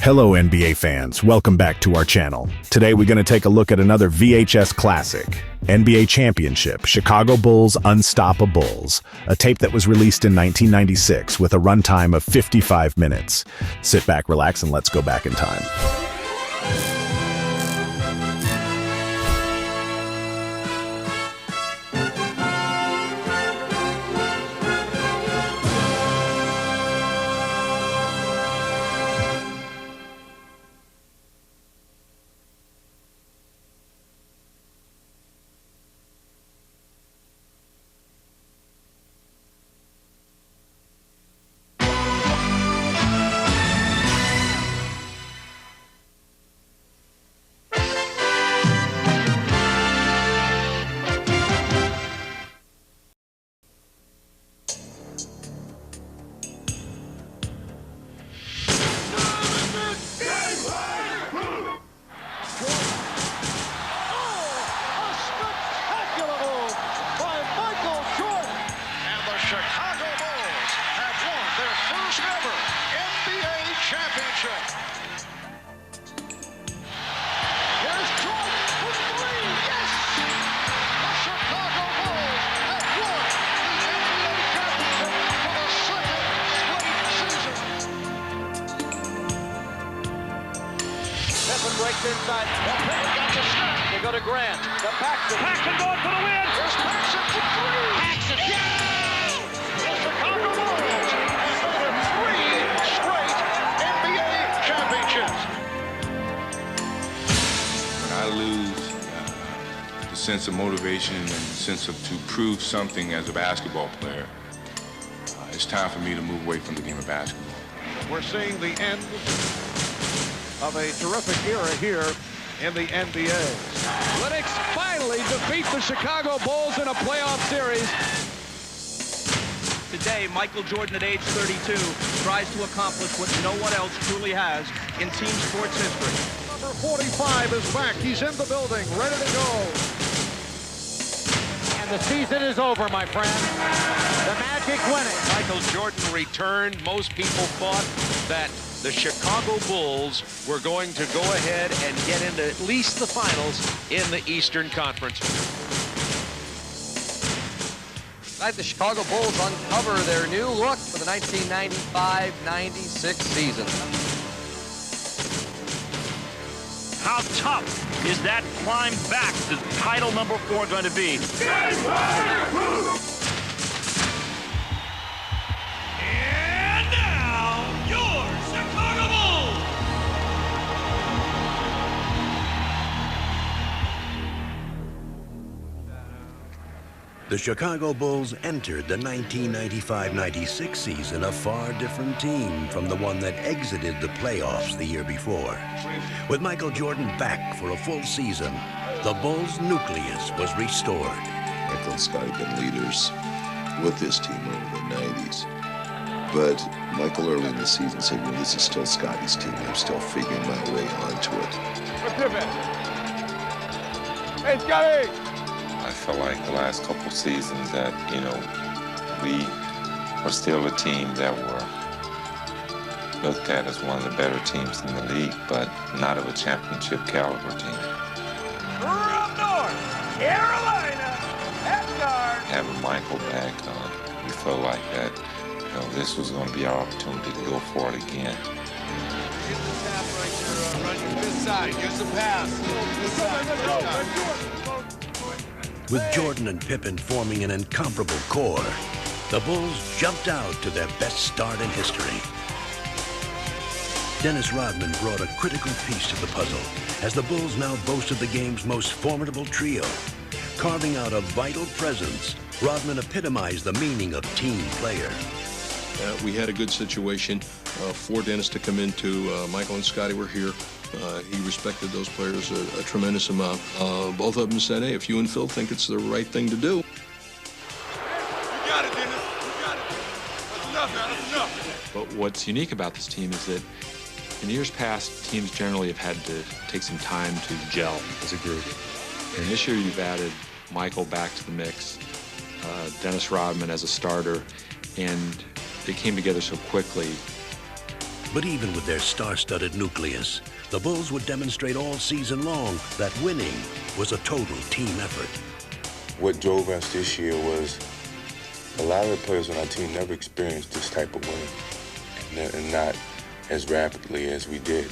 Hello NBA fans, welcome back to our channel. Today we're going to take a look at another VHS classic, NBA Championship, Chicago Bulls Unstoppables, a tape that was released in 1996 with a runtime of 55 minutes. Sit back, relax, and let's go back in time. Chicago Bulls have won their first ever NBA championship. Here's Jordan for three. Yes! The Chicago Bulls have won the NBA championship for the second straight season. Pippen breaks inside. Pippen got the snap. They go to Grant. To Paxson. Paxson going for the win. Here's Paxson for three. Paxson. Yeah! Chicago Bulls have won three straight NBA championships. When I lose the sense of motivation and the sense of to prove something as a basketball player, it's time for me to move away from the game of basketball. We're seeing the end of a terrific era here in the NBA. Lennox finally defeat the Chicago Bulls in a playoff series. Today, Michael Jordan at age 32 tries to accomplish what no one else truly has in team sports history. Number 45 is back. He's in the building, ready to go. And the season is over, my friend. The Magic winning. Michael Jordan returned. Most people thought that the Chicago Bulls were going to go ahead and get into at least the finals in the Eastern Conference. Tonight, the Chicago Bulls uncover their new look for the 1995-96 season. How tough is that climb back to title number 4 going to be? And now, your Chicago Bulls! The Chicago Bulls entered the 1995-96 season a far different team from the one that exited the playoffs the year before. With Michael Jordan back for a full season, the Bulls' nucleus was restored. Michael and Scotty have been leaders with this team over the 90s. But Michael early in the season said, well, this is still Scotty's team. I'm still figuring my way onto it. Hey, Scotty! I feel like the last couple seasons that, we were still a team that were looked at as one of the better teams in the league, but not of a championship caliber team. From North Carolina, at guard. Having Michael back, we felt like that, this was going to be our opportunity to go for it again. Get the tap right there, run your this side, get some pass. This side, let's go. With Jordan and Pippen forming an incomparable core, the Bulls jumped out to their best start in history. Dennis Rodman brought a critical piece to the puzzle as the Bulls now boasted the game's most formidable trio. Carving out a vital presence, Rodman epitomized the meaning of team player. We had a good situation for Dennis to come into. Michael and Scotty were here. He respected those players a tremendous amount. Both of them said, hey, if you and Phil think it's the right thing to do. You got it, Dennis. You got it. That's enough now. That's enough. But what's unique about this team is that in years past, teams generally have had to take some time to gel as a group. And this year you've added Michael back to the mix, Dennis Rodman as a starter, and they came together so quickly But even with their star-studded nucleus, the Bulls would demonstrate all season long that winning was a total team effort. What drove us this year was a lot of the players on our team never experienced this type of winning, and not as rapidly as we did.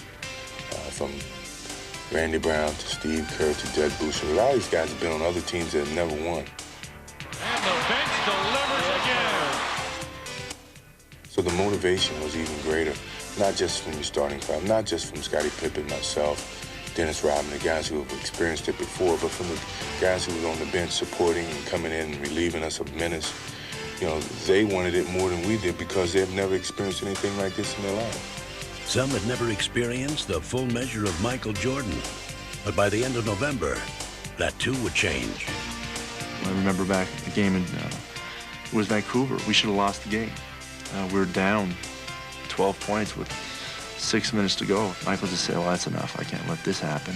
From Randy Brown to Steve Kerr to Jud Boucher. A lot of these guys have been on other teams that have never won. And the bench delivers again. So the motivation was even greater, not just from your starting five, not just from Scottie Pippen, myself, Dennis Rodman, the guys who have experienced it before, but from the guys who were on the bench supporting and coming in and relieving us of menace. You know, they wanted it more than we did because they've never experienced anything like this in their lives. Some had never experienced the full measure of Michael Jordan, but by the end of November, that too would change. I remember back at the game in it was Vancouver. We should have lost the game. We were down 12 points with 6 minutes to go. Michael just said, well, that's enough. I can't let this happen.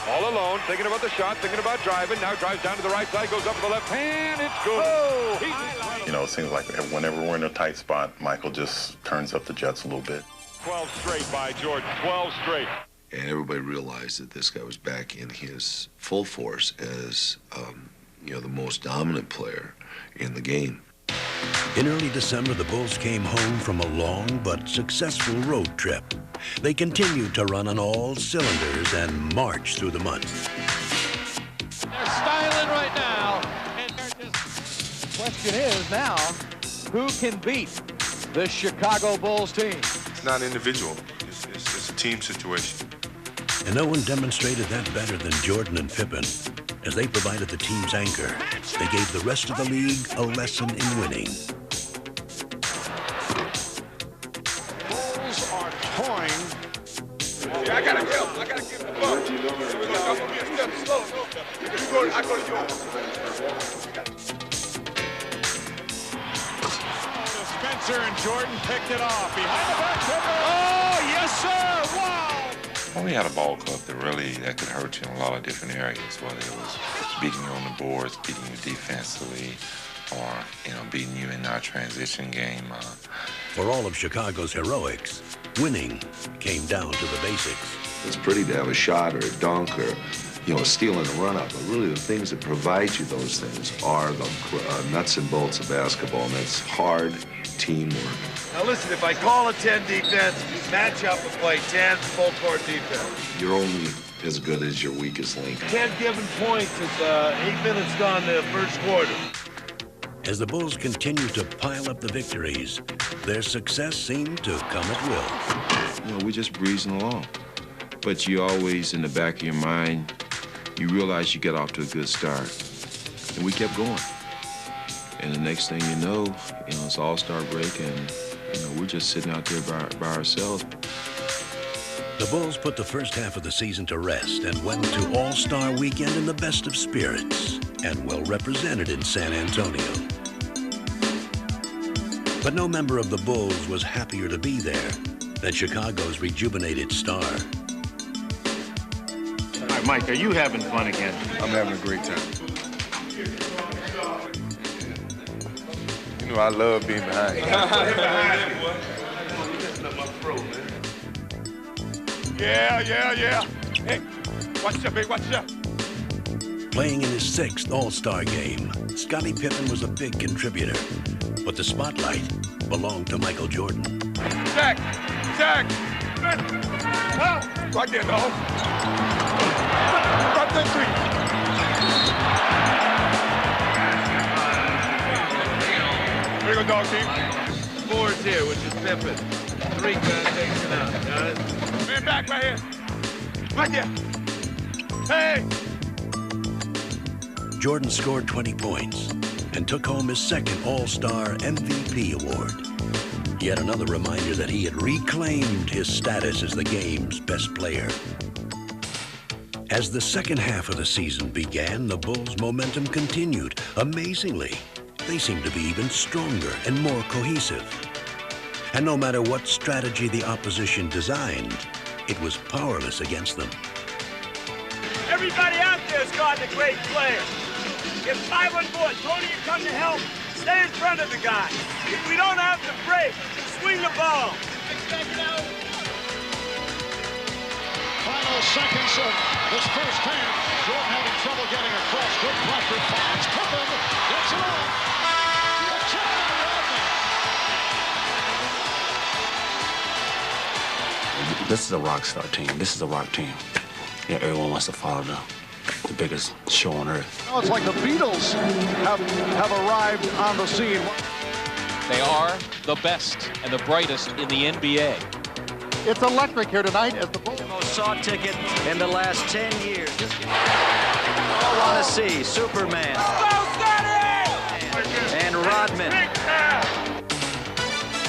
All alone, thinking about the shot, thinking about driving. Now drives down to the right side, goes up to the left hand. It's good. Oh, you know, it seems like whenever we're in a tight spot, Michael just turns up the jets a little bit. 12 straight by Jordan, 12 straight. And everybody realized that this guy was back in his full force as, you know, the most dominant player in the game. In early December, the Bulls came home from a long but successful road trip. They continued to run on all cylinders and march through the month. They're styling right now. And the question is now, who can beat the Chicago Bulls team? It's not individual. It's a team situation. And no one demonstrated that better than Jordan and Pippen. As they provided the team's anchor, they gave the rest of the league a lesson in winning. Bulls are toying. Yeah, I gotta get the ball. I'm gonna be a step slow. I go to yours. Spencer and Jordan picked it off. Behind the back. Oh, yes, sir. Wow. Well, we had a ball club that could hurt you in a lot of different areas, whether it was beating you on the boards, beating you defensively, or, you know, beating you in our transition game. For all of Chicago's heroics, winning came down to the basics. It's pretty to have a shot or a dunk or, you know, a steal in the run-up, but really the things that provide you those things are the nuts and bolts of basketball, and that's hard teamwork. Now listen, if I call a 10 defense, match up and play 10 full-court defense. You're only as good as your weakest link. 10 given points at 8 minutes gone the first quarter. As the Bulls continued to pile up the victories, their success seemed to come at will. You know, we're just breezing along. But you always, in the back of your mind, you realize you get off to a good start. And we kept going. And the next thing you know, it's All-Star break, and, we're just sitting out there by ourselves. The Bulls put the first half of the season to rest and went to All-Star weekend in the best of spirits and well represented in San Antonio. But no member of the Bulls was happier to be there than Chicago's rejuvenated star. All right, Mike, are you having fun again? I'm having a great time. You know, I love being behind you. Yeah. Hey, watch out, big, watch out. Playing in his 6th All-Star game, Scottie Pippen was a big contributor, but the spotlight belonged to Michael Jordan. Shaq! Right there, dog. Drop that three. Here we go, dog team. 4's here, which is Pippen. 3 takes it out. Got it? Man back right here. Right here. Hey! Jordan scored 20 points and took home his 2nd All-Star MVP award. Yet another reminder that he had reclaimed his status as the game's best player. As the second half of the season began, the Bulls' momentum continued. Amazingly, they seemed to be even stronger and more cohesive. And no matter what strategy the opposition designed, it was powerless against them. Everybody out there is guarding a great player. If 5 on board, Tony, you come to help, stay in front of the guy. If we don't have to break, swing the ball. Final seconds of this first half. Jordan having trouble getting across. Good pressure. Finds Pippen. Gets it off. A check by Rodman. This is a rock star team. This is a rock team. Yeah, everyone wants to follow the biggest show on earth. Now it's like the Beatles have arrived on the scene. They are the best and the brightest in the NBA. It's electric here tonight as the Bulls. Most sought ticket in the last 10 years. All want to see Superman and Rodman.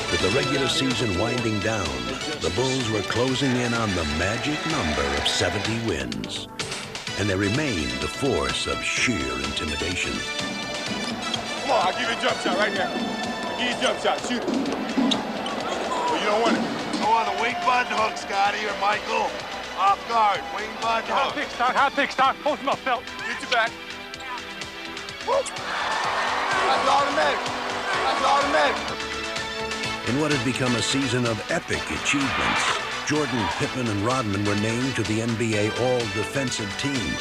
With the regular season winding down, the Bulls were closing in on the magic number of 70 wins. And they remained the force of sheer intimidation. Come on, I'll give you a jump shot right now. I'll give you a jump shot. Shoot it. Oh, you don't want it. Go on the wing button hook, Scotty or Michael. Off guard, wing button hook. High thick stock. Hold him up, felt. Get your back. Whoop. That's automatic. That's automatic. In what had become a season of epic achievements, Jordan, Pippen, and Rodman were named to the NBA All-Defensive Team.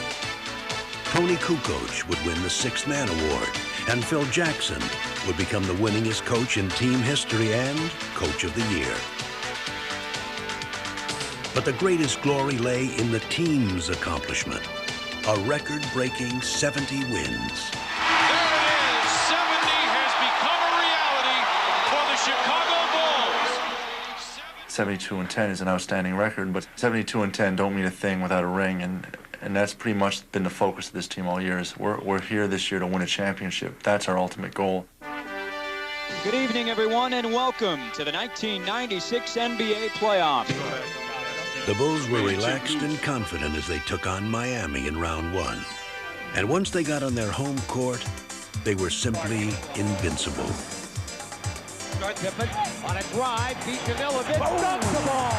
Tony Kukoc would win the Sixth Man Award, and Phil Jackson would become the winningest coach in team history and Coach of the Year. But the greatest glory lay in the team's accomplishment, a record-breaking 70 wins. There it is. 70 has become a reality for the Chicago Bulls. 72-10 is an outstanding record, but 72-10 don't mean a thing without a ring, and that's pretty much been the focus of this team all year. We're here this year to win a championship. That's our ultimate goal. Good evening, everyone, and welcome to the 1996 NBA playoffs. The Bulls were relaxed and confident as they took on Miami in round one. And once they got on their home court, they were simply invincible. Pippen on a drive, beat Jamilovic, dumps the ball.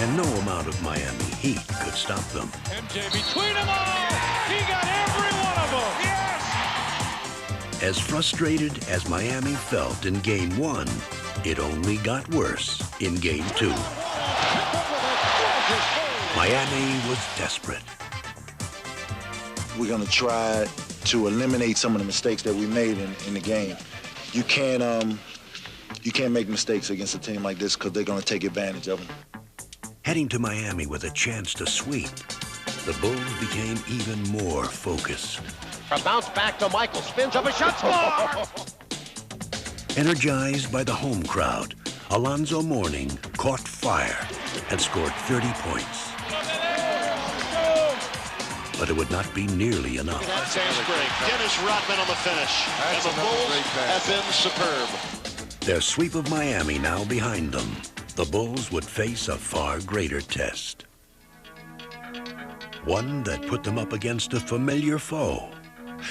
And no amount of Miami heat could stop them. MJ between them all. He got every one of them. Yes! As frustrated as Miami felt in Game 1, it only got worse in Game 2. Miami was desperate. We're going to try to eliminate some of the mistakes that we made in the game. You can't make mistakes against a team like this because they're going to take advantage of them. Heading to Miami with a chance to sweep, the Bulls became even more focused. A bounce back to Michael, spins up a shot, score! Energized by the home crowd, Alonzo Mourning caught fire and scored 30 points. But it would not be nearly enough. That's great. Dennis Rodman on the finish. And the Bulls have been superb. Their sweep of Miami now behind them, the Bulls would face a far greater test. One that put them up against a familiar foe.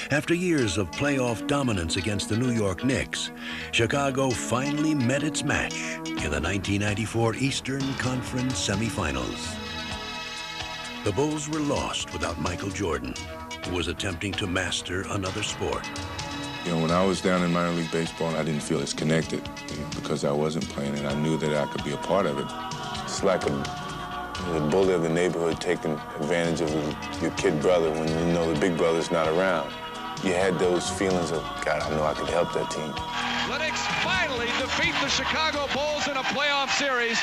After years of playoff dominance against the New York Knicks, Chicago finally met its match in the 1994 Eastern Conference semifinals. The Bulls were lost without Michael Jordan, who was attempting to master another sport. You know, when I was down in minor league baseball, I didn't feel as connected, because I wasn't playing, and I knew that I could be a part of it. It's like the bully of the neighborhood taking advantage of your kid brother when you know the big brother's not around. You had those feelings of, God, I know I could help that team. Lennox finally defeat the Chicago Bulls in a playoff series.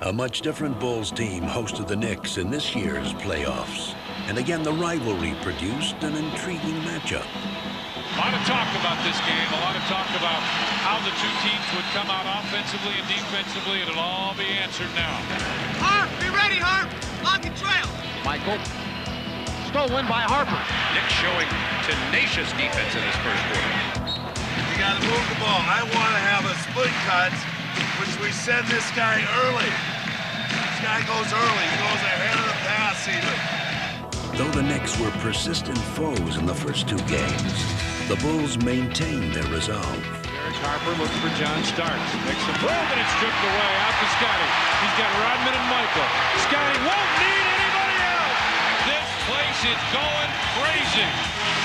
A much different Bulls team hosted the Knicks in this year's playoffs. And again, the rivalry produced an intriguing matchup. A lot of talk about this game, a lot of talk about how the two teams would come out offensively and defensively, and it'll all be answered now. Harp, be ready, Harp. Lock and trail. Michael, stolen by Harper. Knicks showing tenacious defense in this first quarter. You got to move the ball. I want to have a split cut, which we send this guy early. This guy goes early. He goes ahead of the pass even. Though the Knicks were persistent foes in the first two games, the Bulls maintained their resolve. Derek Harper looks for John Starks. Makes a move, and it's stripped away out to Scotty. He's got Rodman and Michael. Scotty won't need anybody else. This place is going crazy.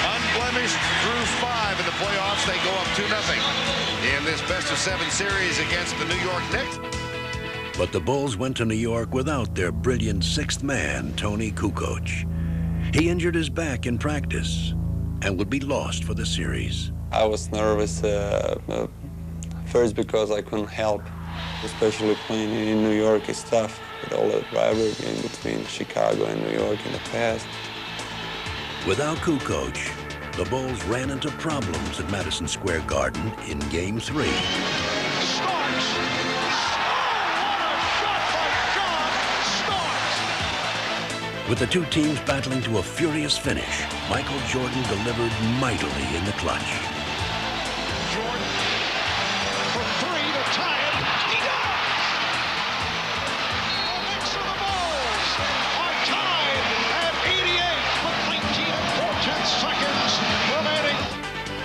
Unblemished through 5 in the playoffs, they go up 2-0 in this best-of-7 series against the New York Knicks. But the Bulls went to New York without their brilliant sixth man, Tony Kukoc. He injured his back in practice and would be lost for the series. I was nervous first because I couldn't help, especially playing in New York is tough with all the rivalry in between Chicago and New York in the past. Without Kukoc, the Bulls ran into problems at Madison Square Garden in Game 3. With the two teams battling to a furious finish, Michael Jordan delivered mightily in the clutch. Jordan for three to tie it. He does! The Knicks and the Bulls are tied at 88 with 19 4/10 seconds remaining.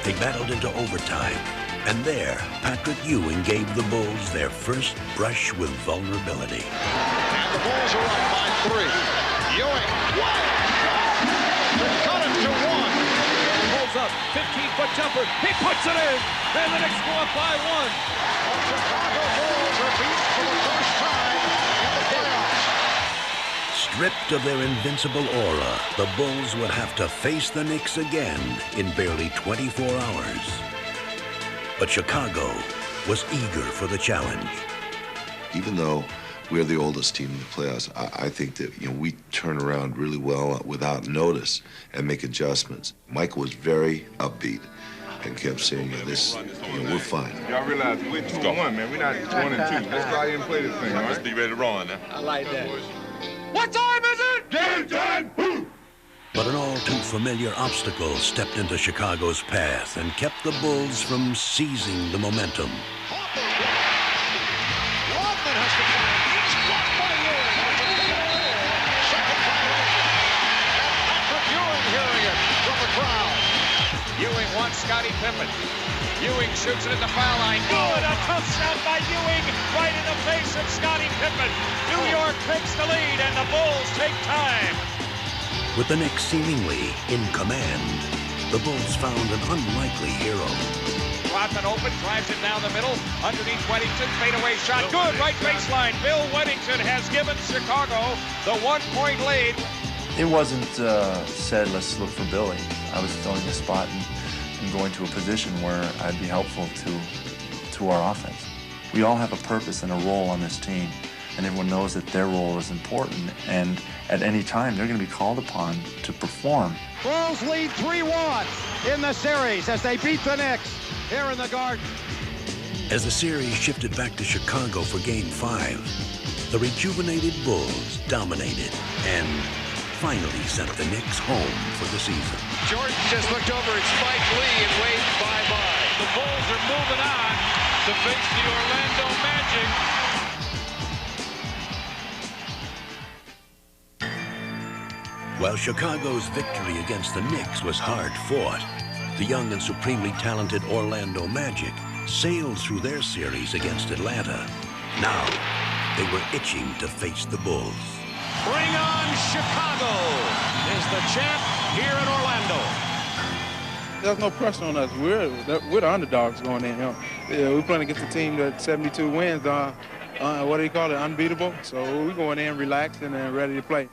They battled into overtime, and there, Patrick Ewing gave the Bulls their first brush with vulnerability. And the Bulls are up by 3. Ewing, wild shot to cut it to 1. Pulls up, 15-foot jumper. He puts it in, and the Knicks go up by 1. The Chicago Bulls are beat for the first time in the playoffs. Stripped of their invincible aura, the Bulls would have to face the Knicks again in barely 24 hours. But Chicago was eager for the challenge. Even though we're the oldest team in the playoffs, I think that we turn around really well without notice and make adjustments. Michael was very upbeat and kept saying, this, we're fine. Y'all realize we're 2-1, man. We're not 1-2. Let's go out here and play this thing, all right? Let's be ready to roll now. I like that. What time is it? Game time! But an all too familiar obstacle stepped into Chicago's path and kept the Bulls from seizing the momentum. Rodman has to find. He's blocked by Ewing. Second violation. And Patrick Ewing hearing it from the crowd. Ewing wants Scottie Pippen. Ewing shoots it at the foul line. Good, a tough shot by Ewing right in the face of Scottie Pippen. New York takes the lead, and the Bulls take time. With the Knicks seemingly in command, the Bulls found an unlikely hero. Rodman open, drives it down the middle, underneath Weddington, fadeaway shot, good, right baseline. Bill Weddington has given Chicago the 1-point lead. It wasn't said, let's look for Billy. I was filling a spot and going to a position where I'd be helpful to our offense. We all have a purpose and a role on this team, and everyone knows that their role is important, and at any time they're going to be called upon to perform. Bulls lead 3-1 in the series as they beat the Knicks here in the Garden. As the series shifted back to Chicago for Game 5, the rejuvenated Bulls dominated and finally sent the Knicks home for the season. Jordan just looked over at Spike Lee and waved bye-bye. The Bulls are moving on to face the Orlando Magic. While Chicago's victory against the Knicks was hard-fought, the young and supremely talented Orlando Magic sailed through their series against Atlanta. Now, they were itching to face the Bulls. Bring on Chicago is the champ here in Orlando. There's no pressure on us. We're the underdogs going in. We're playing against a team that 72 wins. What do you call it? Unbeatable. So we're going in relaxed and ready to play.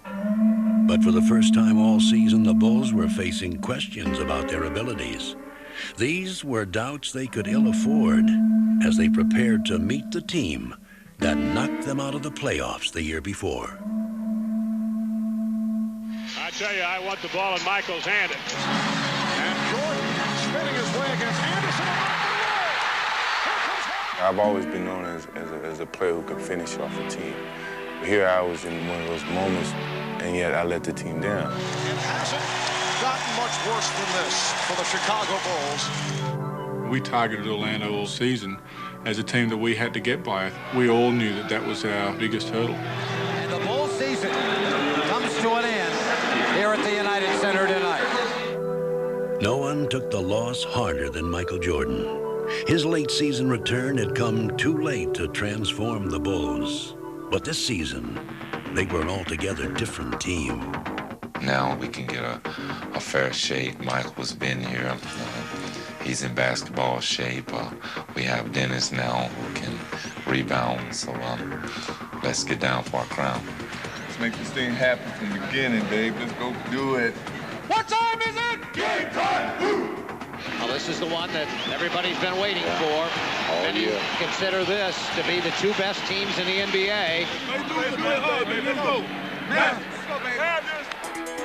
But for the first time all season, the Bulls were facing questions about their abilities. These were doubts they could ill afford as they prepared to meet the team that knocked them out of the playoffs the year before. I tell you, I want the ball in Michael's hand. And Jordan spinning his way against Anderson. I've always been known as a player who could finish off a team. But here I was in one of those moments, and yet I let the team down. It hasn't gotten much worse than this for the Chicago Bulls. We targeted Orlando all season as a team that we had to get by. We all knew that that was our biggest hurdle. And the Bulls season comes to an end here at the United Center tonight. No one took the loss harder than Michael Jordan. His late season return had come too late to transform the Bulls. But this season, they were an altogether different team. Now we can get a fair shake. Michael's been here. he's in basketball shape. We have Dennis now who can rebound. So let's get down for our crown. Let's make this thing happen from the beginning, babe. Let's go do it. What time is it? Game time! Move! Well, this is the one that everybody's been waiting for. And you consider this to be the two best teams in the NBA.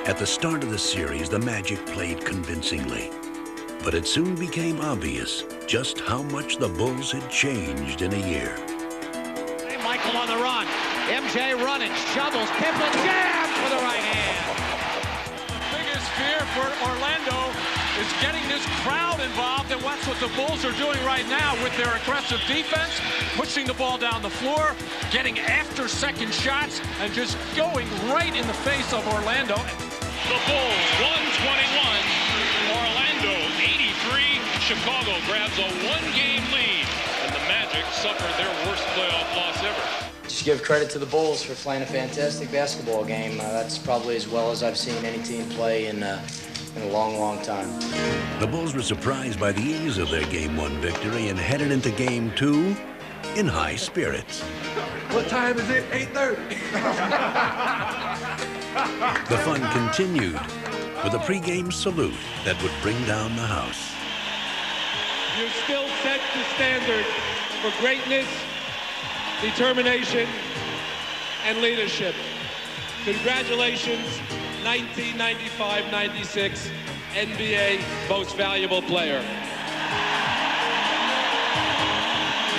At the start of the series, the Magic played convincingly. But it soon became obvious just how much the Bulls had changed in a year. Hey, Michael on the run. MJ running, shovels, Pippen jams for the right hand. The biggest fear for Orlando is getting this crowd involved, and that's what the Bulls are doing right now with their aggressive defense, pushing the ball down the floor, getting after second shots, and just going right in the face of Orlando. The Bulls 121, Orlando 83. Chicago grabs a one-game lead, and the Magic suffered their worst playoff loss ever. Just give credit to the Bulls for playing a fantastic basketball game. That's probably as well as I've seen any team play in a long, long time. The Bulls were surprised by the ease of their Game 1 victory and headed into Game 2 in high spirits. What time is it? 8:30. The fun continued with a pregame salute that would bring down the house. You still set the standard for greatness, determination, and leadership. Congratulations, 1995-96 NBA Most Valuable Player.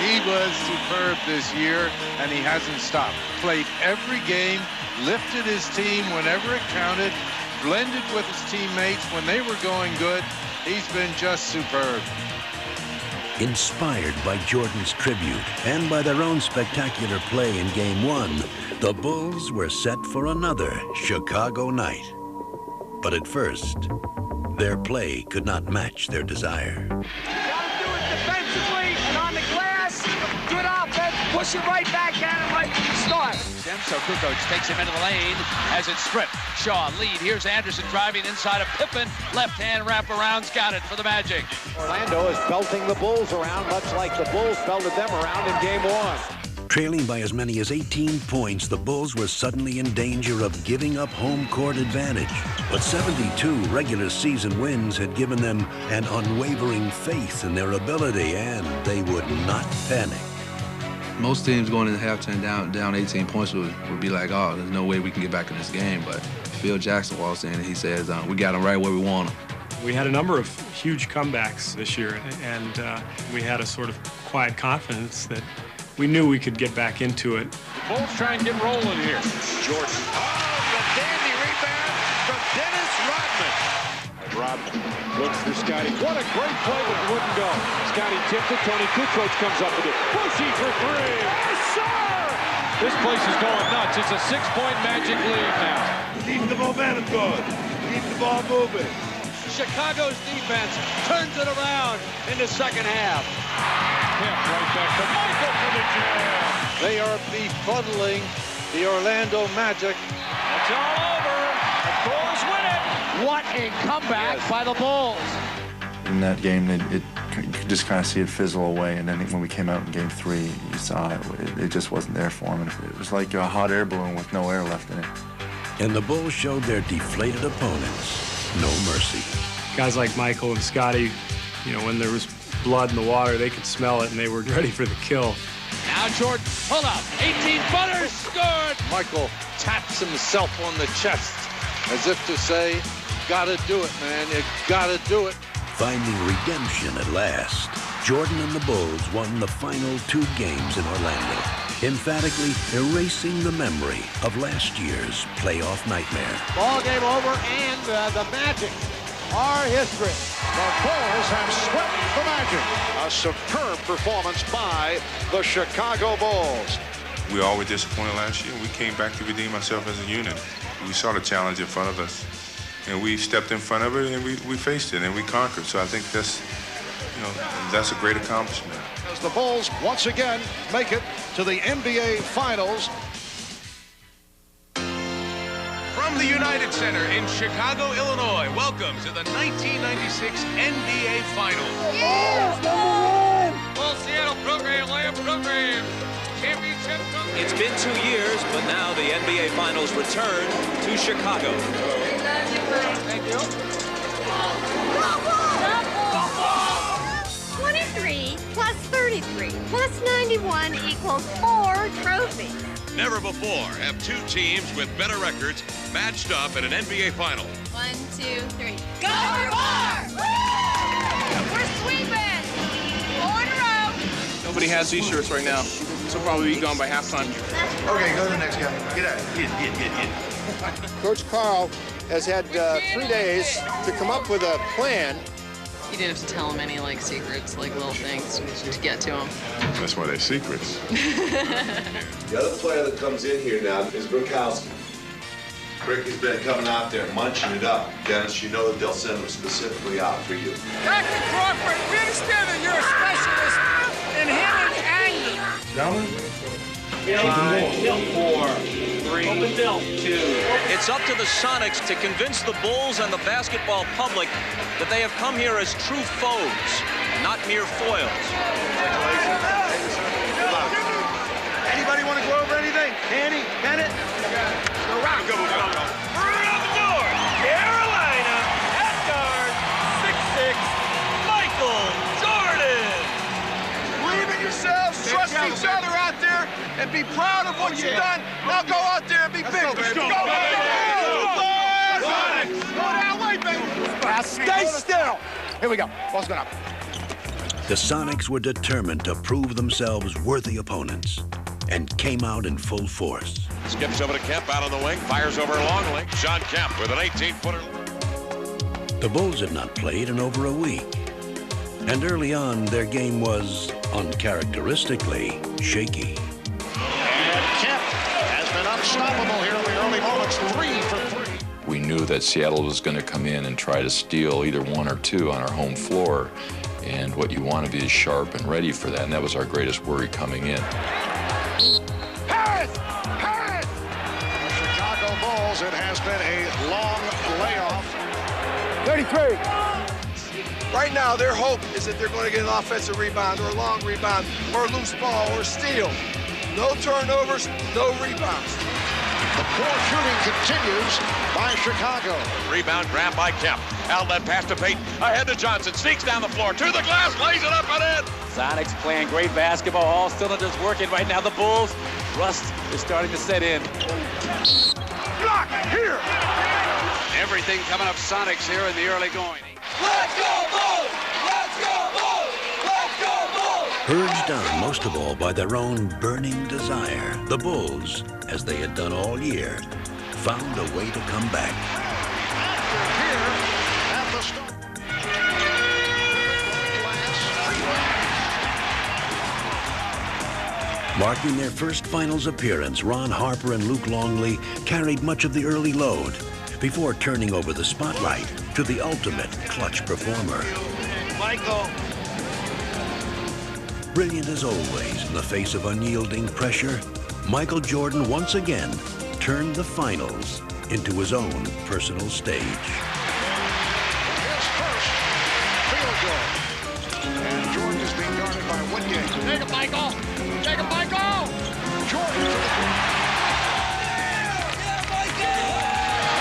He was superb this year, and he hasn't stopped. Played every game, lifted his team whenever it counted, blended with his teammates when they were going good. He's been just superb. Inspired by Jordan's tribute and by their own spectacular play in Game 1, the Bulls were set for another Chicago night. But at first, their play could not match their desire. Gotta do it defensively and on the glass. Good offense. Push it right back at him right from the start. So Kukoc takes him into the lane as it's stripped. Shaw lead. Here's Anderson driving inside of Pippen. Left hand wraparound's got it for the Magic. Orlando is belting the Bulls around, much like the Bulls belted them around in Game 1. Trailing by as many as 18 points, the Bulls were suddenly in danger of giving up home court advantage. But 72 regular season wins had given them an unwavering faith in their ability, and they would not panic. Most teams going into halftime down 18 points would be like, oh, there's no way we can get back in this game. But Phil Jackson walks in and he says, we got them right where we want them. We had a number of huge comebacks this year, and we had a sort of quiet confidence that we knew we could get back into it. The Bulls try and get rolling here. Jordan. Oh, the dandy rebound from Dennis Rodman. Rodman looks for Scotty. What a great play, but it wouldn't go. Scotty tipped it. Tony Kukoc comes up with it. Bushy for three. Yes, sir! This place is going nuts. It's a 6-point Magic lead now. Keep the momentum going. Keep the ball moving. Chicago's defense turns it around in the second half. Pip right back to Michael for the jam. They are befuddling the Orlando Magic. It's all over. The Bulls win it. What a comeback by the Bulls. In that game, you could just kind of see it fizzle away. And then when we came out in Game 3, you saw it just wasn't there for them. It was like a hot air balloon with no air left in it. And the Bulls showed their deflated opponents no mercy. Guys like Michael and Scotty, when there was blood in the water, they could smell it and they were ready for the kill. Now Jordan, pull up, 18-footer, scored! Michael taps himself on the chest as if to say, gotta do it, man, you gotta do it. Finding redemption at last, Jordan and the Bulls won the final 2 games in Orlando, emphatically erasing the memory of last year's playoff nightmare. Ball game over, and the Magic are history. The Bulls have swept the Magic. A superb performance by the Chicago Bulls. We all were disappointed last year. We came back to redeem ourselves as a unit. We saw the challenge in front of us, and we stepped in front of it, and we faced it, and we conquered. So I think that's a great accomplishment. As the Bulls once again make it to the NBA Finals. From From the United Center in Chicago, Illinois, welcome to the 1996 NBA Finals. Well, Seattle program, Lamb program. Championship program. It's been 2 years, but now the NBA Finals return to Chicago. Thank you. 23 plus 33 plus 91 equals 4 trophies. Never before have two teams with better records matched up in an NBA Final. 1, 2, 3. Go for 4! We're sweeping! 4 in a row. Nobody has these shirts right now, so probably be gone by halftime. Okay, go to the next guy. Get out. Get. Coach Carl has had 3 days to come up with a plan. You didn't have to tell him any, like, secrets, like, little things to get to him. That's why they're secrets. The other player that comes in here now is Brokowski. Ricky's been coming out there munching it up. Dennis, you know that they'll send him specifically out for you. Dr. Crawford, we understand that you're a specialist in hitting angles. Gentlemen, 5, 4, 3, 2. It's up to the Sonics to convince the Bulls and the basketball public that they have come here as true foes, not mere foils. Anybody want to go over anything? Annie, Bennett? Go round. Go. Around the door. Carolina at guard, 6'6", Michael Jordan. Believe in yourselves, trust each other out there, and be proud of what you've done. Now go out there and be big. Let's go, baby. Go that way, baby. Stay still. Here we go. Ball's going up. The Sonics were determined to prove themselves worthy opponents and came out in full force. Skips over to Kemp out on the wing, fires over Longley. Sean Kemp with an 18-footer. The Bulls had not played in over a week, and early on their game was uncharacteristically shaky. And Kemp has been unstoppable here in the early moments. 3 for 3. We knew that Seattle was going to come in and try to steal either 1 or 2 on our home floor, and what you want to be is sharp and ready for that, and that was our greatest worry coming in. Harris! The Chicago Bulls, it has been a long layoff. 33. Right now, their hope is that they're going to get an offensive rebound or a long rebound or a loose ball or a steal. No turnovers, no rebounds. The poor shooting continues by Chicago. Rebound grab by Kemp. Outlet pass to Payton. Ahead to Johnson. Sneaks down the floor. To the glass. Lays it up and in. Sonics playing great basketball. All cylinders working right now. The Bulls, rust is starting to set in. Block here. Everything coming up Sonics here in the early going. Let's go, Bulls! Let's go, Bulls! Let's go, Bulls! Urged on most of all by their own burning desire, the Bulls, as they had done all year, found a way to come back. Marking their first finals appearance, Ron Harper and Luke Longley carried much of the early load before turning over the spotlight to the ultimate clutch performer. Michael. Brilliant as always in the face of unyielding pressure, Michael Jordan once again turned the finals into his own personal stage. His first field goal. And Jordan is being guarded by Woodgate. Take it, Michael. Take it, Michael. Jordan to the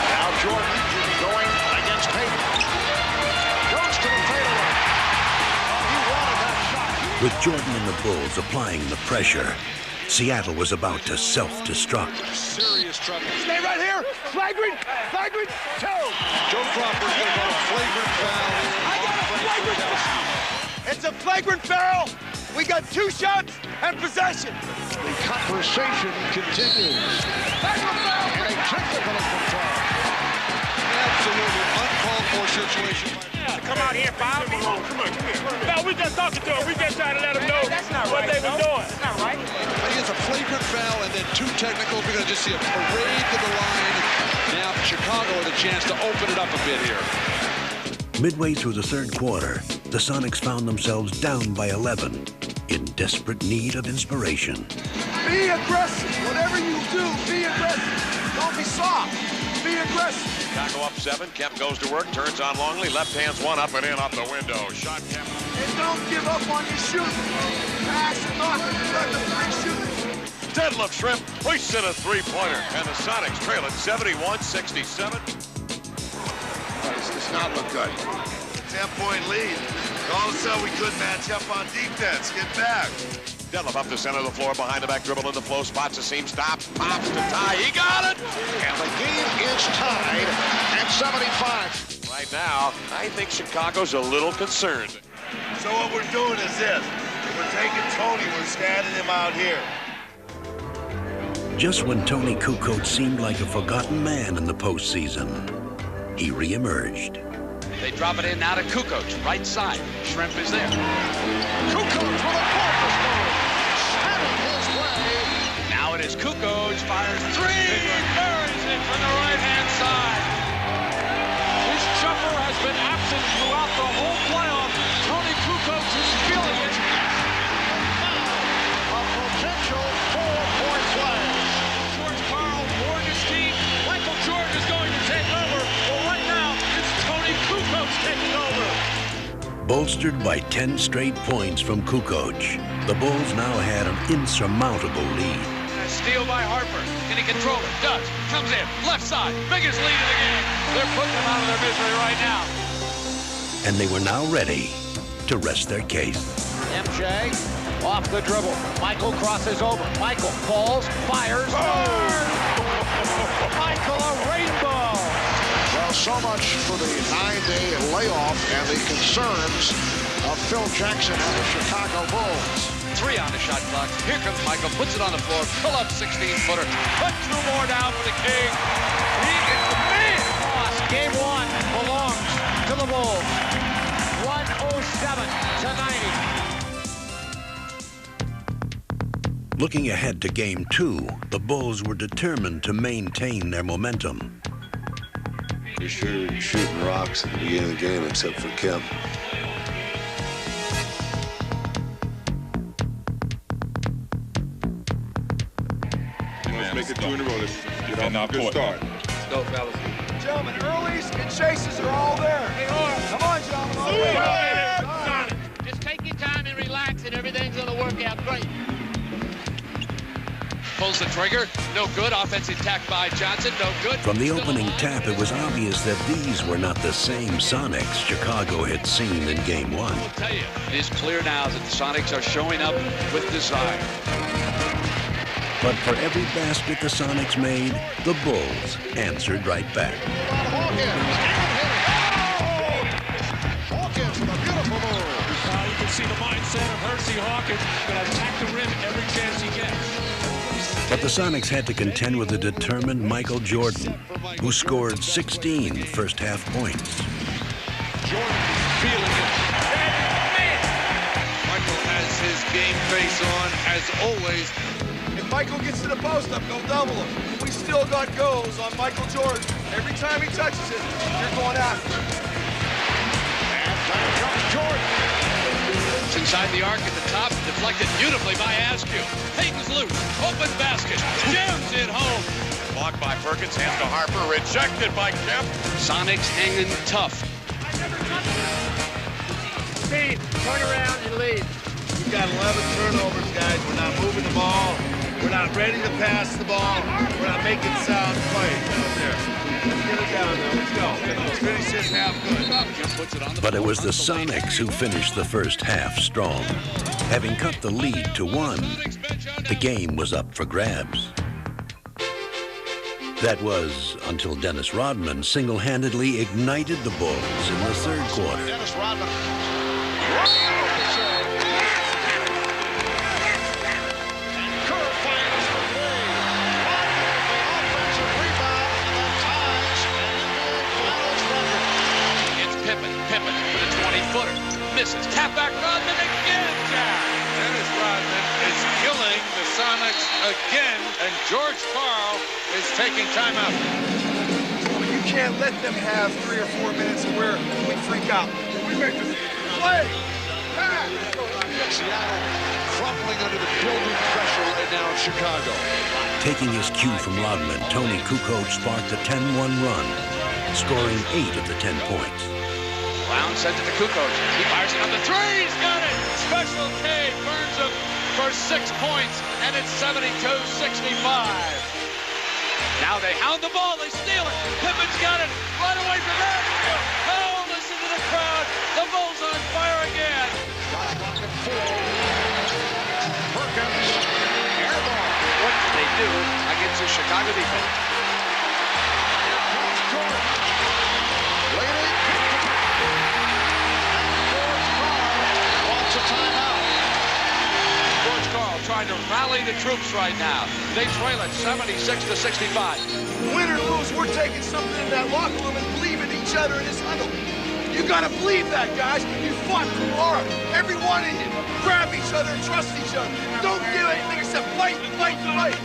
Now Jordan going against Payton. Goes to the fadeaway. He wanted that shot. With Jordan and the Bulls applying the pressure, Seattle was about to self-destruct. Serious trouble. Stay right here. Flagrant 2. Joe Crawford's going to go flagrant foul. I got a flagrant foul. It's a flagrant foul. We got 2 shots and possession. The conversation continues. And a technical foul. Absolutely uncalled for situation. Come out here, Bob. Come on. No, we just talking to him. We just trying to let him know what they were doing. That's not right. He has a flagrant foul and then 2 technicals. We're going to just see a parade to the line. Now Chicago with a chance to open it up a bit here. Midway through the third quarter, the Sonics found themselves down by 11, in desperate need of inspiration. Be aggressive. Whatever you do, be aggressive. Don't be soft. Be Chicago up 7. Kemp goes to work, turns on Longley. Left hand's one up and in off the window. Shot Kemp. And don't give up on your shooting. Pass it off and let the three shoot. Deadlift Shrimp hoists in a three-pointer. And the Sonics trail at 71-67. This does not look good. 10-point lead. All of a sudden, we couldn't match up on defense. Get back. Deadlift up the center of the floor, behind the back dribble in the flow, spots the seam, stops, pops to tie. He got it! And the game is tied at 75. Right now, I think Chicago's a little concerned. So what we're doing is this. We're taking Tony, we're standing him out here. Just when Tony Kukoc seemed like a forgotten man in the postseason, he reemerged. They drop it in now to Kukoc, right side. Shrimp is there. Kukoc with a gorgeous move. Heading his way. Now it is Kukoc, fires three, buries it from the right-hand side. His jumper has been absent throughout the whole playoff. Tony Kukoc is feeling it. A potential 4-point play. George Karl warned his team. Michael Jordan is going to take over. Well, right now, it's Tony Kukoc taking over. Bolstered by 10 straight points from Kukoc, the Bulls now had an insurmountable lead. A steal by Harper. Can he control it? Does. Comes in. Left side. Biggest lead of the game. They're putting them out of their misery right now. And they were now ready to rest their case. MJ off the dribble. Michael crosses over. Michael falls, fires. Michael, a rainbow. Well, so much for the 9-day layoff and the concerns of Phil Jackson and the Chicago Bulls. 3 on the shot clock. Here comes Michael. Puts it on the floor. Pull up 16-footer. Put 2 more down for the King. He is the man. Game 1 belongs to the Bulls. 107 to 90. Looking ahead to Game 2, the Bulls were determined to maintain their momentum. You're sure shooting rocks at the beginning of the game, except for Kemp. Let's make it 2 in a row. Let's get off a good start. Let's go, fellas. Gentlemen, earlies and chases are all there. They are. Come on, gentlemen. Just take your time and relax, and everything's going to work out great. Pulls the trigger. No good. Offensive attack by Johnson. No good. From the opening tap, it was obvious that these were not the same Sonics Chicago had seen in Game 1. I'll tell you, it is clear now that the Sonics are showing up with desire. But for every basket the Sonics made, the Bulls answered right back. Hawkins with a beautiful move. You can see the mindset of Hersey Hawkins. Going to attack the rim every chance he gets. But the Sonics had to contend with a determined Michael Jordan, who scored 16 first-half points. Jordan feeling it. Michael has his game face on, as always. If Michael gets to the post-up, go double him. We still got goals on Michael Jordan. Every time he touches it, you're going after him. And time comes Jordan. It's inside the arc at the top, deflected beautifully by Askew. Payton's loose, open basket, jams it home. Blocked by Perkins, hands to Harper, rejected by Kemp. Sonics hanging tough. Steve, turn around and lead. We've got 11 turnovers, guys. We're not moving the ball. We're not ready to pass the ball. We're not making sound plays out there. Let's get it down there. Let's go. Let's finish this half good. But it was the Sonics who finished the first half strong. Having cut the lead to 1, the game was up for grabs. That was until Dennis Rodman single-handedly ignited the Bulls in the third quarter. Dennis Rodman. Misses. Tap back Rodman again, Jack. Dennis Rodman is killing the Sonics again, and George Karl is taking timeout. You can't let them have 3 or 4 minutes where we freak out. We make this play. Seattle crumbling under the building pressure right now in Chicago. Taking his cue from Rodman, Tony Kukoc sparked a 10-1 run. scoring 8 of the 10 points. Brown sends it to Kukoc. He fires it on the three. He's got it. Special K burns him for 6 points, and it's 72-65. Now they hound the ball. They steal it. Pippen's got it. Right away from that. Oh, listen to the crowd. The Bulls on fire again. Perkins, air ball. What did they do against the Chicago defense? Leading. George Karl wants a timeout. George Karl trying to rally the troops right now. They trail it 76-65. Win or lose, we're taking something in that locker room and believe in each other in this huddle. You gotta believe that, guys. You fought too hard. Every one of you. Grab each other and trust each other. Don't do anything except fight, fight, fight.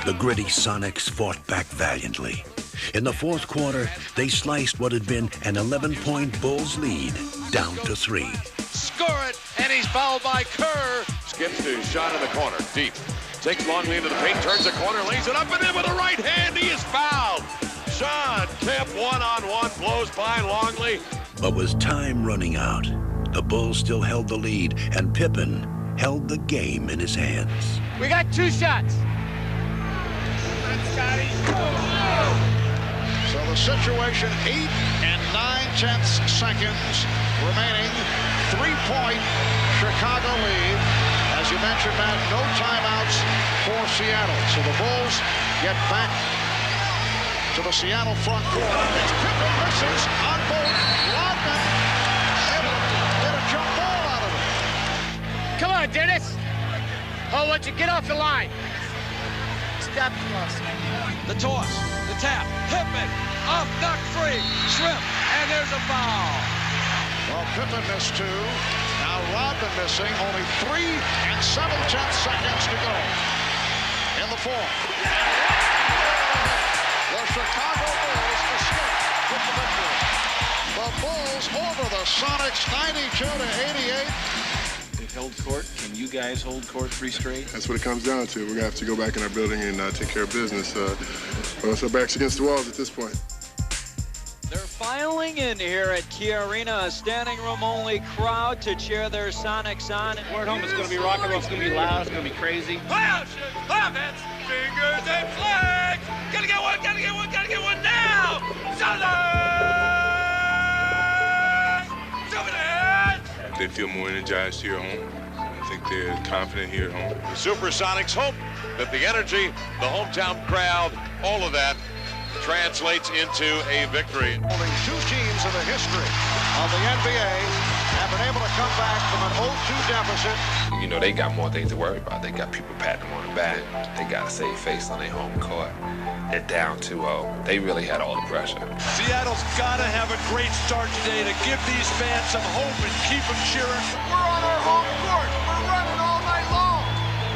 The gritty Sonics fought back valiantly. In the fourth quarter, they sliced what had been an 11-point Bulls lead down to 3. Score it, and he's fouled by Kerr. Skips to his shot in the corner, deep. Takes Longley into the paint, turns the corner, lays it up and in with the right hand. He is fouled. Sean Kemp one-on-one blows by Longley. But with time running out, the Bulls still held the lead, and Pippen held the game in his hands. We got 2 shots. So the situation, 8 9/10 seconds remaining. 3-point Chicago lead. As you mentioned, Matt, no timeouts for Seattle. So the Bulls get back to the Seattle front court. It's Pippen misses on both. Rodman able to get a jump ball out of it. Come on, Dennis. Oh, let you get off the line. Stop close. The toss, the tap, Pippen, off, knock free, Shrimp, and there's a foul. Well, Pippen missed 2. Now Rodman missing. Only 3 7/10 seconds to go in the fourth. The Chicago Bulls escape with the victory. The Bulls over the Sonics 92-88. They've held court. Can you guys hold court 3 straight? That's what it comes down to. We're going to have to go back in our building and take care of business. Our backs against the walls at this point. They're filing in here at Kia Arena, a standing room only crowd to cheer their Sonics on. We're at home. It's going to be rock and roll. It's going to be loud. It's going to be crazy. Clap hands, fingers, and flags. Gotta get one, gotta get one, gotta get one now. Sonics! They feel more energized here at home. I think they're confident here at home. The Supersonics hope that the energy, the hometown crowd, all of that translates into a victory. Only 2 teams in the history of the NBA have been able to come back from an 0-2 deficit. You know, they got more things to worry about. They got people patting them on the back. They got to save face on their home court. They're down 2-0. They really had all the pressure. Seattle's got to have a great start today to give these fans some hope and keep them cheering. We're on our home court. We're running all night long.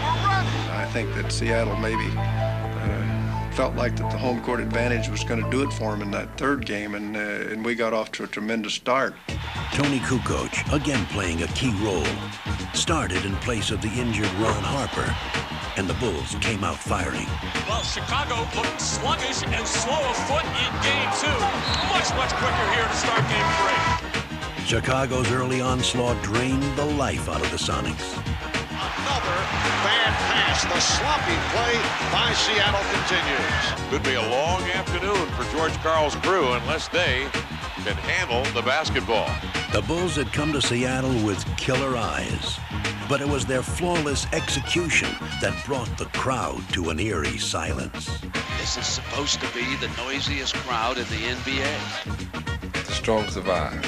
We're running. I think that Seattle maybe felt like that the home court advantage was going to do it for them in that third game, and we got off to a tremendous start. Tony Kukoc, again playing a key role, started in place of the injured Ron Harper, and the Bulls came out firing. Well, Chicago looked sluggish and slow of foot in Game 2. Much quicker here to start Game 3. Chicago's early onslaught drained the life out of the Sonics. Another bad pass. The sloppy play by Seattle continues. Could be a long afternoon for George Karl's crew unless they can handle the basketball. The Bulls had come to Seattle with killer eyes, but it was their flawless execution that brought the crowd to an eerie silence. This is supposed to be the noisiest crowd in the NBA. The strong survive,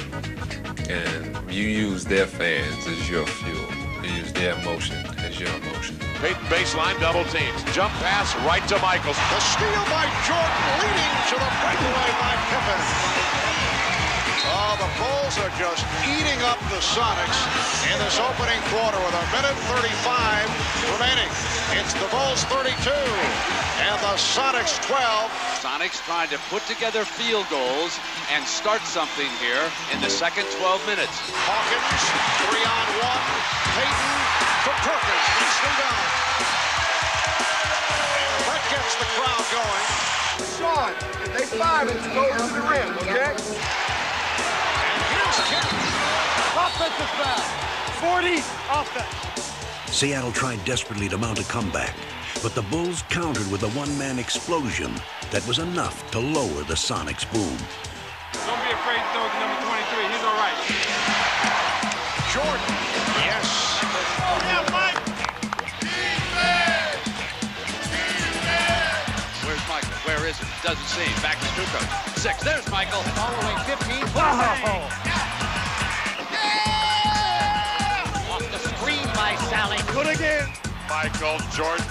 and you use their fans as your fuel. You use their emotion as your emotion. Peyton baseline double teams. Jump pass right to Michaels. The steal by Jordan, leading to the breakaway by Pippen. Oh, the Bulls are just eating up the Sonics in this opening quarter with 1:35 remaining. It's the Bulls 32 and the Sonics 12. Sonics trying to put together field goals and start something here in the second 12 minutes. Hawkins, 3-on-1. Peyton for Perkins, nicely done. And that gets the crowd going. Sean, if they five it, go to the rim, okay? And here's Kemp. Offensive foul. 40 offense. Seattle tried desperately to mount a comeback, but the Bulls countered with a one-man explosion that was enough to lower the Sonics' boom. Don't be afraid to throw to number 23. He's all right. Jordan. Yes. Oh, yeah, Mike. Where's Michael? Where is it? Doesn't see him. Back to Kukoc. 6. There's Michael. Following 15. Wow. Off the screen by Sally. Good again. Michael Jordan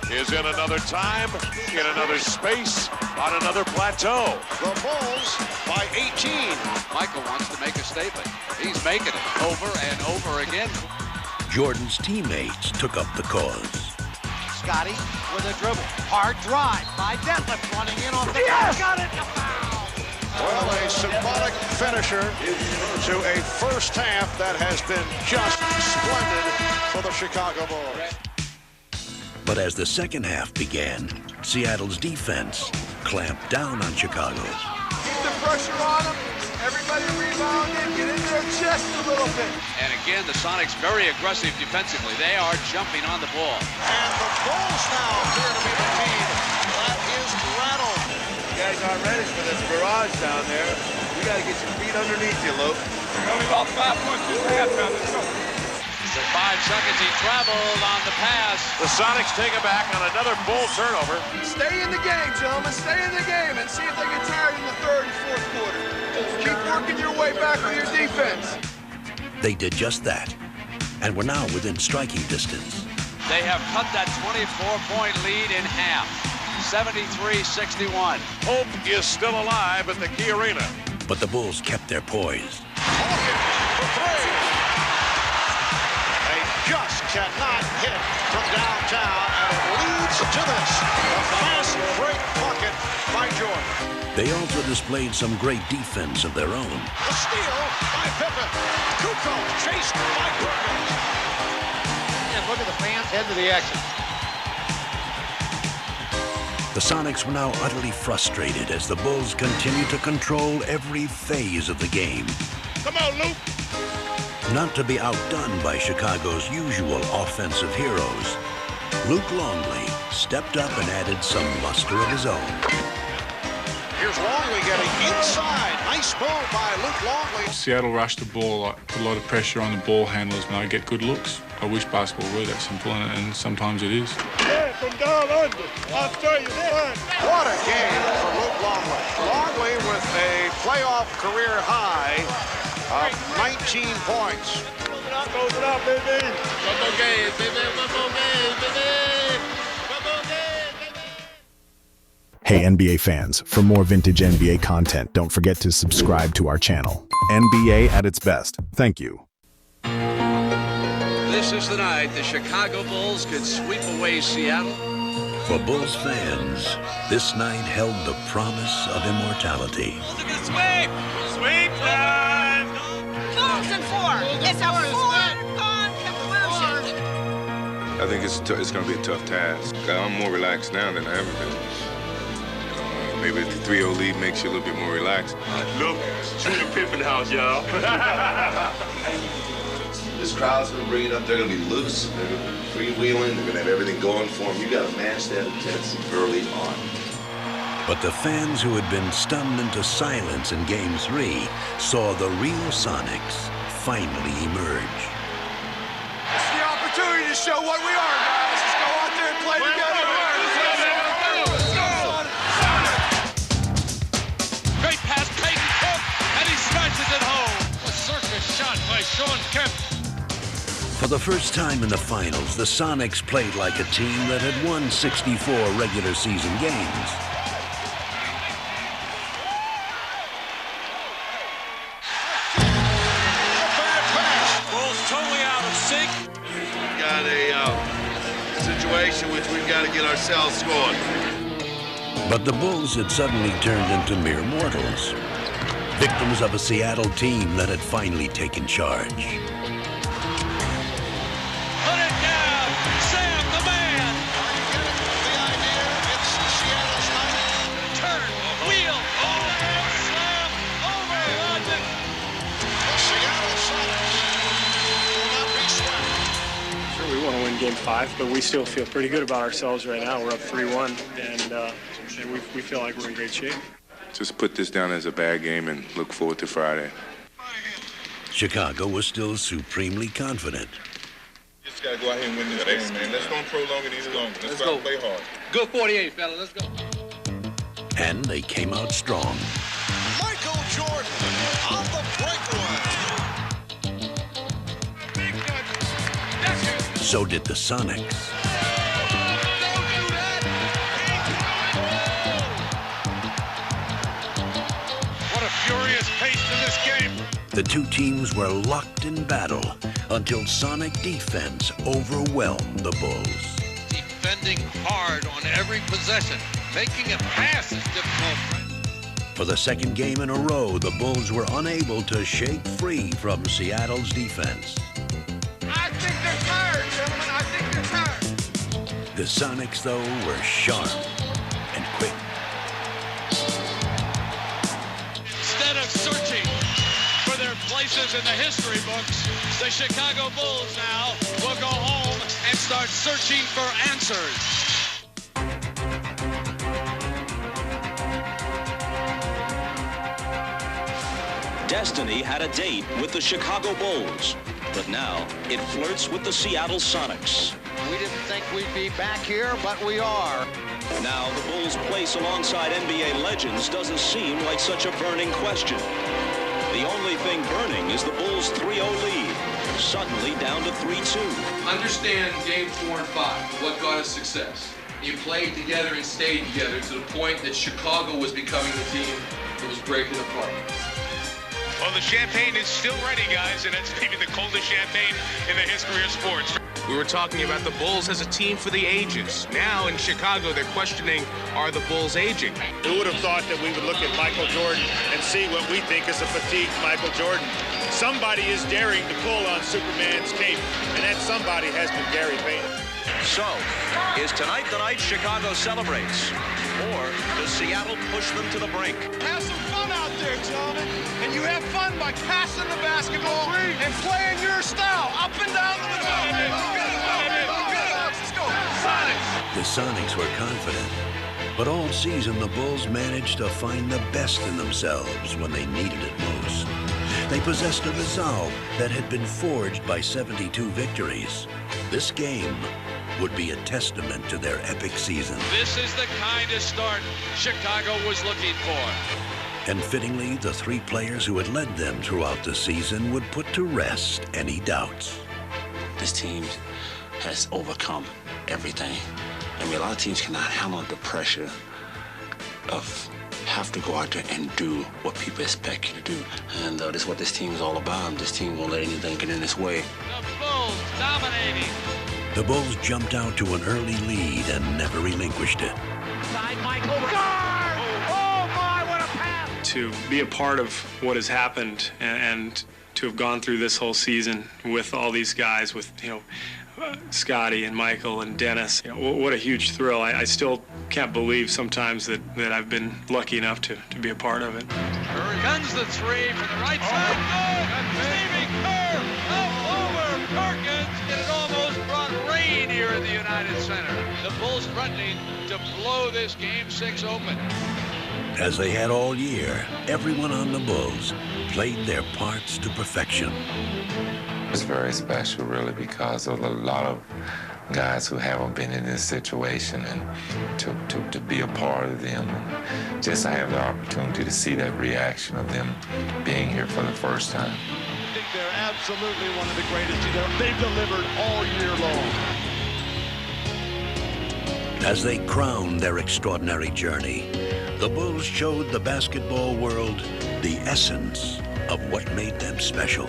is in another time, in another space, on another plateau. The Bulls by 18. Michael wants to make a statement. He's making it over and over again. Jordan's teammates took up the cause. Scotty with a dribble. Hard drive by Detlef running in on the got it. A foul. Well, a symbolic finisher to a first half that has been just splendid for the Chicago Bulls. But as the second half began, Seattle's defense clamped down on Chicago. Keep the pressure on them. Everybody rebound in. Get in there just a little bit. And again, the Sonics very aggressive defensively. They are jumping on the ball. And the Bulls now appear to be the team that is rattled. You guys aren't ready for this barrage down there. You got to get your feet underneath you, Luke. Only about 5 points in the half now. Let's go. For 5 seconds, he traveled on the pass. The Sonics take it back on another Bull turnover. Stay in the game, gentlemen. Stay in the game and see if they get tired in the third and fourth quarter. Keep working your way back with your defense. They did just that, and were now within striking distance. They have cut that 24-point lead in half. 73-61. Hope is still alive at the Key Arena. But the Bulls kept their poise. Hawkins for 3. They just cannot hit from downtown, and it leads to this. A fast break bucket by Jordan. They also displayed some great defense of their own. The steal by Pippen. Kukoc chased by Perkins. And look at the fans head to the exit. The Sonics were now utterly frustrated as the Bulls continued to control every phase of the game. Come on, Luke. Not to be outdone by Chicago's usual offensive heroes, Luke Longley stepped up and added some luster of his own. Here's Longley getting inside. Nice move by Luke Longley. Seattle rushed the ball, put a lot of pressure on the ball handlers when I get good looks. I wish basketball were that simple, and sometimes it is. Yeah, from down under. I'll show you that. What a game for Luke Longley. Longley with a playoff career high of 19 points. Close it out, baby. One more game, baby. One more game, baby. One more game, baby. Hey NBA fans, for more vintage NBA content, don't forget to subscribe to our channel. NBA at its best. Thank you. This is the night the Chicago Bulls could sweep away Seattle. For Bulls fans, this night held the promise of immortality. Sweep! Sweep time! Bulls in 4. It's a foregone conclusion. I think it's going to be a tough task. I'm more relaxed now than I ever been. Maybe the 3-0 lead makes you a little bit more relaxed. Look, Junior Pippen house, y'all. This crowd's going to bring it up. They're going to be loose. They're going to be freewheeling. They're going to have everything going for them. You got to match that intensity early on. But the fans who had been stunned into silence in Game 3 saw the real Sonics finally emerge. It's the opportunity to show what we are, guys. Let's go out there and play together. Great pass, Peyton Cook, and he smashes it home. A circus shot by Sean Kemp. For the first time in the finals, the Sonics played like a team that had won 64 regular season games. Bulls totally out of sync. We got a situation which we've got to get ourselves scored. But the Bulls had suddenly turned into mere mortals, victims of a Seattle team that had finally taken charge. 5, but we still feel pretty good about ourselves right now. We're up 3-1, and we feel like we're in great shape. Just put this down as a bad game and look forward to Friday. Chicago was still supremely confident. Just got to go out here and win this game, man. Let's don't prolong it any longer. Let's go play hard. Good 48, fella. Let's go. And they came out strong. Michael Jordan on the breakaway. So did the Sonics. What a furious pace to this game. The two teams were locked in battle until Sonic defense overwhelmed the Bulls. Defending hard on every possession, making a pass is difficult. For the second game in a row, the Bulls were unable to shake free from Seattle's defense. I think they're tired, gentlemen. I think they're tired. The Sonics, though, were sharp and quick. Instead of searching for their places in the history books, the Chicago Bulls now will go home and start searching for answers. Destiny had a date with the Chicago Bulls, but now it flirts with the Seattle Sonics. We didn't think we'd be back here, but we are. Now the Bulls' place alongside NBA legends doesn't seem like such a burning question. The only thing burning is the Bulls' 3-0 lead, suddenly down to 3-2. Understand game 4 and 5, what got us success. You played together and stayed together to the point that Chicago was becoming the team that was breaking apart. Well, the champagne is still ready, guys, and it's maybe the coldest champagne in the history of sports. We were talking about the Bulls as a team for the ages. Now in Chicago, they're questioning, are the Bulls aging? Who would have thought that we would look at Michael Jordan and see what we think is a fatigued Michael Jordan? Somebody is daring to pull on Superman's cape, and that somebody has been Gary Payton. So, is tonight the night Chicago celebrates? Or does Seattle push them to the brink? Have some fun out there, gentlemen. And you have fun by passing the basketball and playing your style up and down the middle. Let's go. Sonics. The Sonics were confident, but all season the Bulls managed to find the best in themselves when they needed it most. They possessed a resolve that had been forged by 72 victories. This game would be a testament to their epic season. This is the kind of start Chicago was looking for. And fittingly, the three players who had led them throughout the season would put to rest any doubts. This team has overcome everything. I mean, a lot of teams cannot handle the pressure of have to go out there and do what people expect you to do. And this is what this team is all about. This team won't let anything get in its way. The Bulls dominating. The Bulls jumped out to an early lead and never relinquished it. Side Michael. Guard! Oh, my, what a pass! To be a part of what has happened and to have gone through this whole season with all these guys, with, Scotty and Michael and Dennis, what a huge thrill. I still can't believe sometimes that I've been lucky enough to be a part of it. Guns the three from the right side. Good. Stevie Kerr up over Perkins. And it almost brought rain here in the United Center. The Bulls threatening to blow this Game 6 open. As they had all year, everyone on the Bulls played their parts to perfection. It's very special, really, because of a lot of guys who haven't been in this situation, and to be a part of them, and just to have the opportunity to see that reaction of them being here for the first time. I think they're absolutely one of the greatest. They've delivered all year long. As they crowned their extraordinary journey, the Bulls showed the basketball world the essence of what made them special.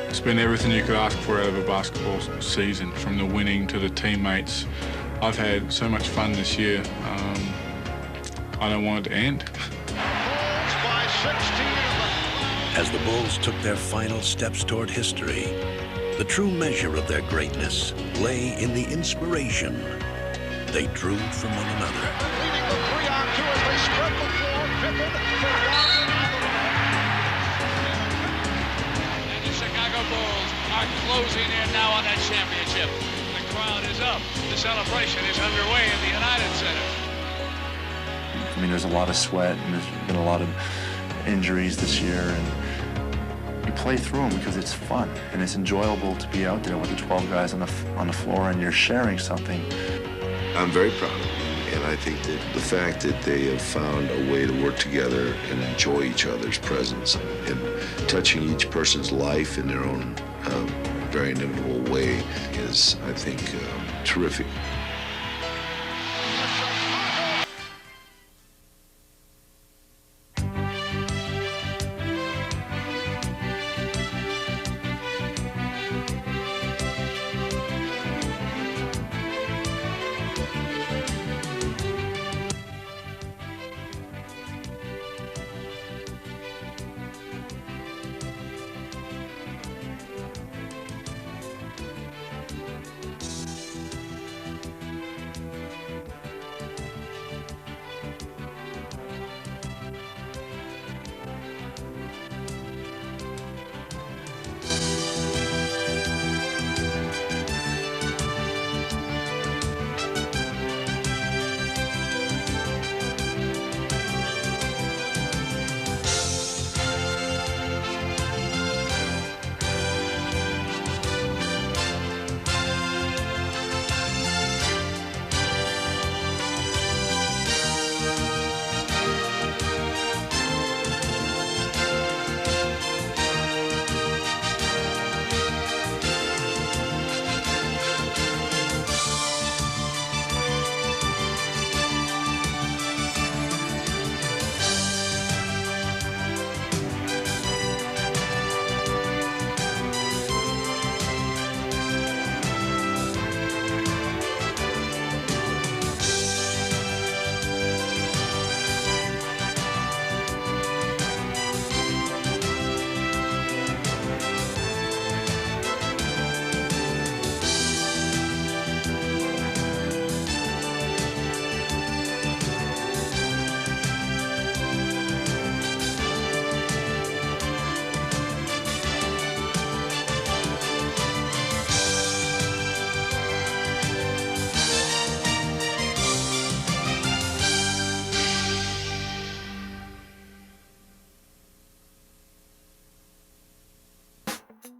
It's been everything you could ask for out of a basketball season, from the winning to the teammates. I've had so much fun this year. I don't want it to end. By 16. As the Bulls took their final steps toward history, the true measure of their greatness lay in the inspiration they drew from one another. Leading the 3-on-2 as they spread the floor. Pippen for Watson. And the Chicago Bulls are closing in now on that championship. The crowd crowd is up. The celebration is underway in the United Center. I mean, there's a lot of sweat, and there's been a lot of injuries this year, and you play through them because it's fun, and it's enjoyable to be out there with the 12 guys on the floor, and you're sharing something. I'm very proud of them, and I think that the fact that they have found a way to work together and enjoy each other's presence and touching each person's life in their own very inimitable way is, I think, terrific.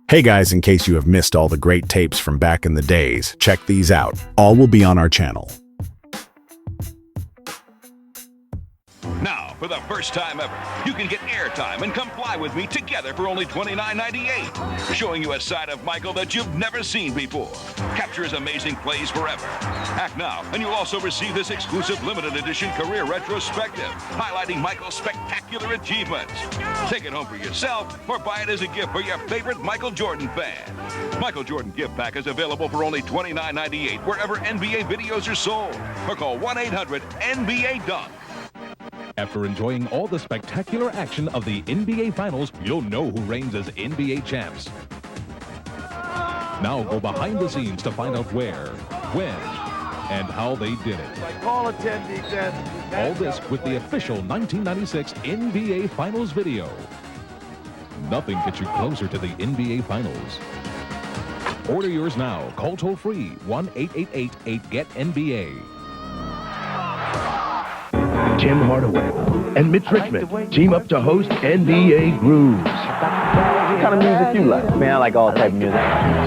Hey guys, in case you have missed all the great tapes from back in the days, check these out. All will be on our channel. Now, for the first time ever, you can get airtime and come fly with me together for only $29.98. Showing you a side of Michael that you've never seen before. Capture his amazing plays forever. Act now, and you'll also receive this exclusive limited edition career retrospective, highlighting Michael's spectacular achievements. Take it home for yourself, or buy it as a gift for your favorite Michael Jordan fan. Michael Jordan gift pack is available for only $29.98 wherever NBA videos are sold. Or call 1-800-NBA-DUNK. After enjoying all the spectacular action of the NBA Finals, you'll know who reigns as NBA champs. Now go behind the scenes to find out where, when, and how they did it. Call a 10 defense. All this with the official 1996 NBA Finals video. Nothing gets you closer to the NBA Finals. Order yours now. Call toll-free 1-888-8-GET-NBA. Tim Hardaway and Mitch Richmond team up to host NBA Grooves. What kind of music you like? Man, I like all type of music.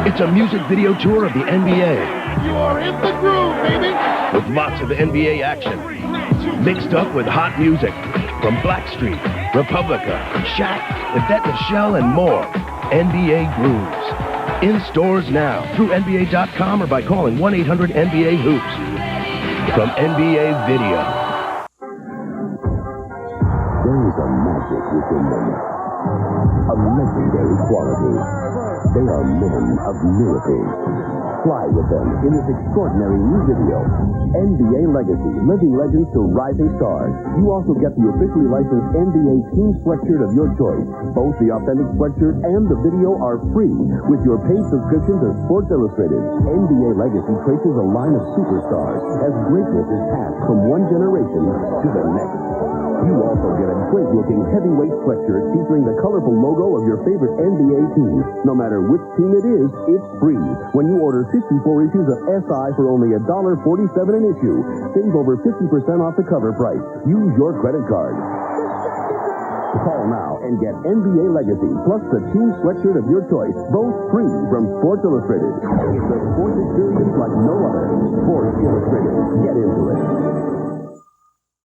It's a music video tour of the NBA. You are in the groove, baby. With lots of NBA action, mixed up with hot music from Blackstreet, Republica, Shaq, Yvette Michelle, and more. NBA Grooves. In stores now through NBA.com or by calling 1-800-NBA-HOOPS. From NBA Video. There is a magic within them, a legendary quality. They are men of miracles. Fly with them in this extraordinary new video, NBA Legacy, Living Legends to Rising Stars. You also get the officially licensed NBA team sweatshirt of your choice. Both the authentic sweatshirt and the video are free with your paid subscription to Sports Illustrated. NBA Legacy traces a line of superstars as greatness is passed from one generation to the next. You also get a great-looking heavyweight sweatshirt featuring the colorful logo of your favorite NBA team. No matter which team it is, it's free. When you order 54 issues of SI for only $1.47 an issue, save over 50% off the cover price. Use your credit card. Call now and get NBA Legacy plus the team sweatshirt of your choice, both free from Sports Illustrated. It's a sports experience like no other. Sports Illustrated. Get into it.